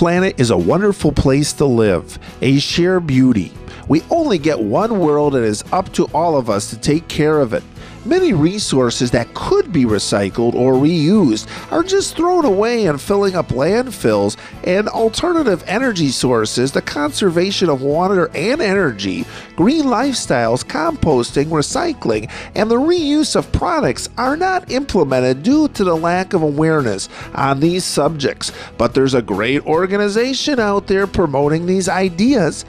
planet is a wonderful place to live, a sheer beauty. We only get one world and it is up to all of us to take care of it. Many resources that could be recycled or reused are just thrown away and filling up landfills, and alternative energy sources, the conservation of water and energy, green lifestyles, composting, recycling, and the reuse of products are not implemented due to the lack of awareness on these subjects. But there's a great organization out there promoting these ideas.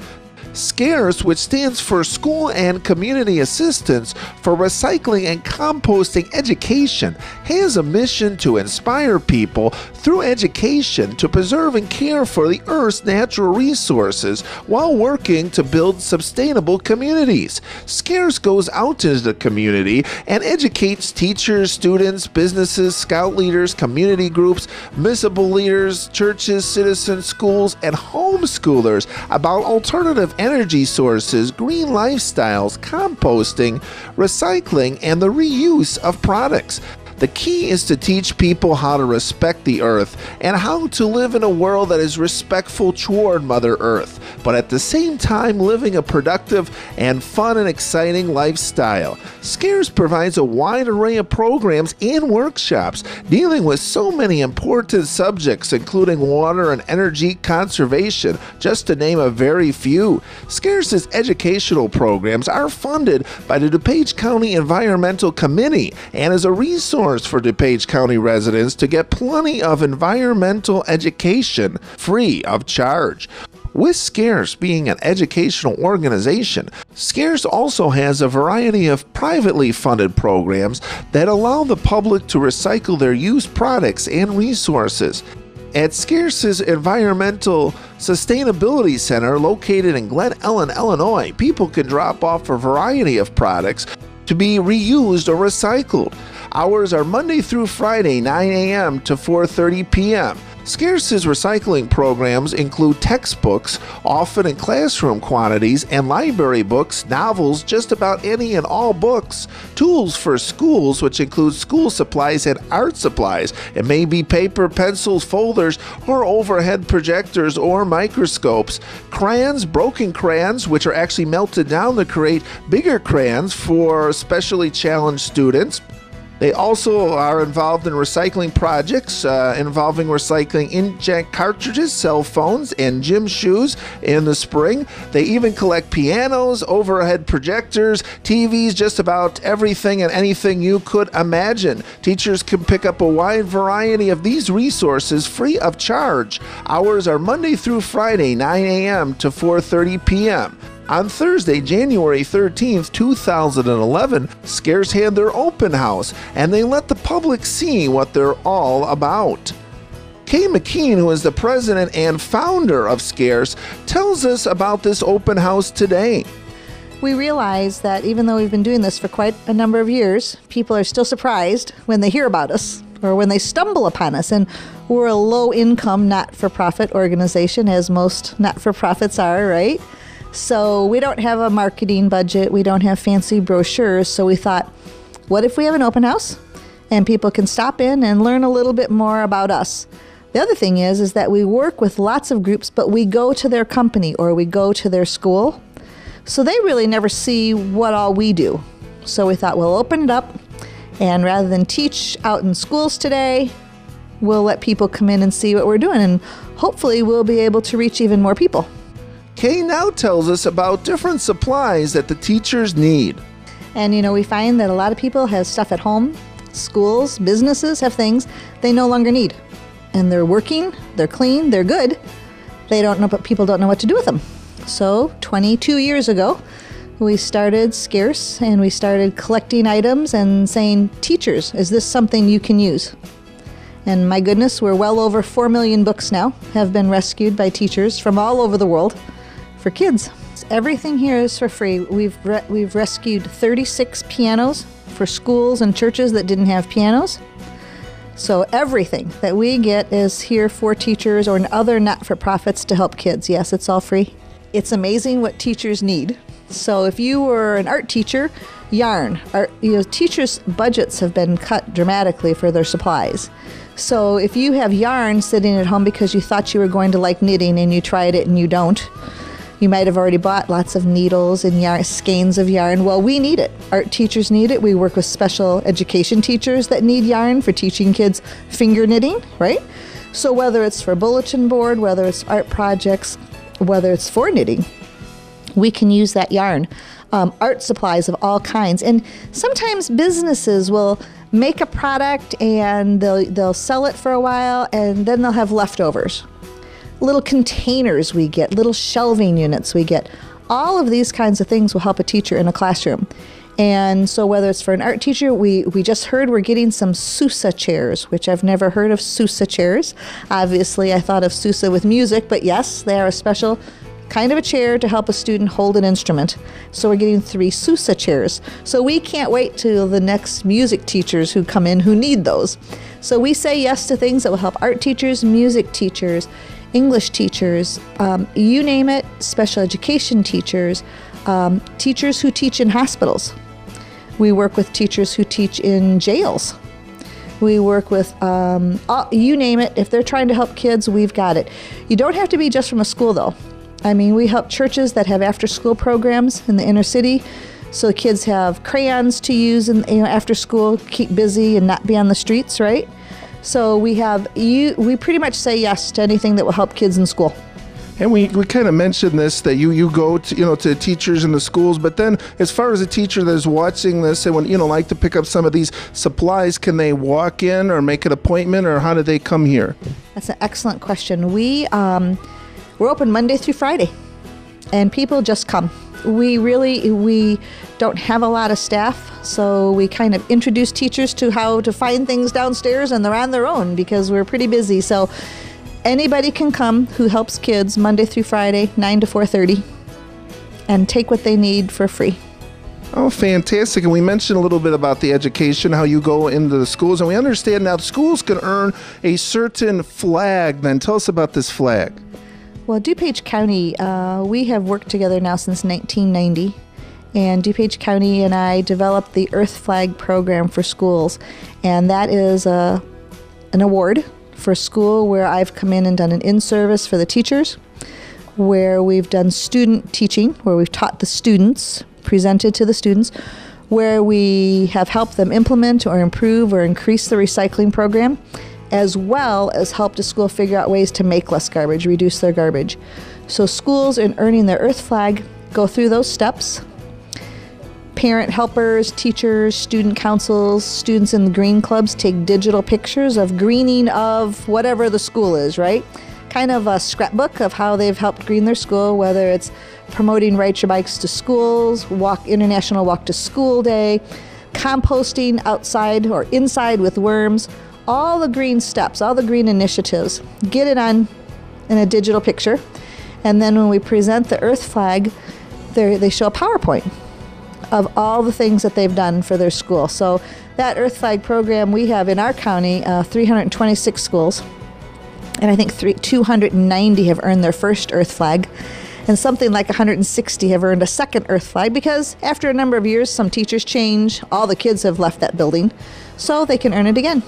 Scarce, which stands for School and Community Assistance for Recycling and Composting Education, has a mission to inspire people through education to preserve and care for the Earth's natural resources while working to build sustainable communities. Scarce goes out into the community and educates teachers, students, businesses, scout leaders, community groups, municipal leaders, churches, citizens, schools, and homeschoolers about alternative energy sources, green lifestyles, composting, recycling, and the reuse of products. The key is to teach people how to respect the earth and how to live in a world that is respectful toward Mother Earth, but at the same time living a productive and fun and exciting lifestyle. Scarce provides a wide array of programs and workshops dealing with so many important subjects, including water and energy conservation, just to name a very few. Scarce's educational programs are funded by the DuPage County Environmental Committee and is a resource for DuPage County residents to get plenty of environmental education free of charge. With Scarce being an educational organization, Scarce also has a variety of privately funded programs that allow the public to recycle their used products and resources. At Scarce's Environmental Sustainability Center, located in Glen Ellyn, Illinois, people can drop off a variety of products to be reused or recycled. Hours are Monday through Friday, 9 a.m. to 4:30 p.m. Scarce's recycling programs include textbooks, often in classroom quantities, and library books, novels, just about any and all books, tools for schools, which include school supplies and art supplies. It may be paper, pencils, folders, or overhead projectors or microscopes, crayons, broken crayons, which are actually melted down to create bigger crayons for specially challenged students. They also are involved in recycling projects involving recycling inkjet cartridges, cell phones, and gym shoes in the spring. They even collect pianos, overhead projectors, TVs, just about everything and anything you could imagine. Teachers can pick up a wide variety of these resources free of charge. Hours are Monday through Friday, 9 a.m. to 4:30 p.m. On Thursday, January 13th, 2011, Scarce had their open house, and they let the public see what they're all about. Kay McKean, who is the president and founder of Scarce, tells us about this open house today. We realize that even though we've been doing this for quite a number of years, people are still surprised when they hear about us or when they stumble upon us. And we're a low-income, not-for-profit organization, as most not-for-profits are, right? So we don't have a marketing budget, we don't have fancy brochures, so we thought, what if we have an open house and people can stop in and learn a little bit more about us? The other thing is that we work with lots of groups, but we go to their company or we go to their school, so they really never see what all we do. So we thought we'll open it up, and rather than teach out in schools today, we'll let people come in and see what we're doing, and hopefully we'll be able to reach even more people. Kay now tells us about different supplies that the teachers need. And we find that a lot of people have stuff at home. Schools, businesses have things they no longer need. And they're working, they're clean, they're good. They don't know, but people don't know what to do with them. So 22 years ago, we started Scarce, and we started collecting items and saying, teachers, is this something you can use? And my goodness, we're well over 4 million books now have been rescued by teachers from all over the world for kids. Everything here is for free. We've rescued 36 pianos for schools and churches that didn't have pianos. So everything that we get is here for teachers or other not-for-profits to help kids. Yes, it's all free. It's amazing what teachers need. So if you were an art teacher Yarn. Teachers' budgets have been cut dramatically for their supplies. So if you have yarn sitting at home because you thought you were going to like knitting and you tried it and you don't, you might have already bought lots of needles and yarn, skeins of yarn. Well, we need it. Art teachers need it. We work with special education teachers that need yarn for teaching kids finger knitting, right? So whether it's for bulletin board, whether it's art projects, whether it's for knitting, we can use that yarn. Art supplies of all kinds. And sometimes businesses will make a product and they'll sell it for a while and then they'll have leftovers. Little containers we get, little shelving units we get. All of these kinds of things will help a teacher in a classroom. And so whether it's for an art teacher, we just heard we're getting some Sousa chairs, which I've never heard of Sousa chairs. Obviously, I thought of Sousa with music, but yes, they are a special kind of a chair to help a student hold an instrument. So we're getting 3 Sousa chairs. So we can't wait till the next music teachers who come in who need those. So we say yes to things that will help art teachers, music teachers, English teachers, you name it, special education teachers, teachers who teach in hospitals. We work with teachers who teach in jails. We work with, you name it. If they're trying to help kids, we've got it. You don't have to be just from a school, though. I mean, we help churches that have after-school programs in the inner city, so kids have crayons to use after school, keep busy and not be on the streets, right? So we pretty much say yes to anything that will help kids in school. And we kind of mentioned this, that you go to, to teachers in the schools, but then as far as a teacher that is watching this and would, like to pick up some of these supplies, can they walk in or make an appointment, or how do they come here? That's an excellent question. We're open Monday through Friday, and people just come. We don't have a lot of staff, so we kind of introduce teachers to how to find things downstairs, and they're on their own because we're pretty busy. So anybody can come who helps kids Monday through Friday, 9 to 4:30, and take what they need for free. Oh, fantastic. And we mentioned a little bit about the education, how you go into the schools, and we understand now schools can earn a certain flag. Then tell us about this flag. Well, DuPage County, we have worked together now since 1990, and DuPage County and I developed the Earth Flag program for schools, and that is an award for a school where I've come in and done an in-service for the teachers, where we've done student teaching, where we've taught the students, presented to the students, where we have helped them implement or improve or increase the recycling program, as well as helped a school figure out ways to make less garbage, reduce their garbage. So schools in earning their Earth Flag go through those steps. Parent helpers, teachers, student councils, students in the green clubs take digital pictures of greening of whatever the school is, right? Kind of a scrapbook of how they've helped green their school, whether it's promoting Ride Your Bikes to Schools, International Walk to School Day, composting outside or inside with worms, all the green steps, all the green initiatives. Get it on in a digital picture. And then when we present the Earth Flag, they show a PowerPoint of all the things that they've done for their school. So that Earth Flag program, we have in our county 326 schools. And I think 290 have earned their first Earth Flag. And something like 160 have earned a second Earth Flag because after a number of years, some teachers change. All the kids have left that building. So they can earn it again.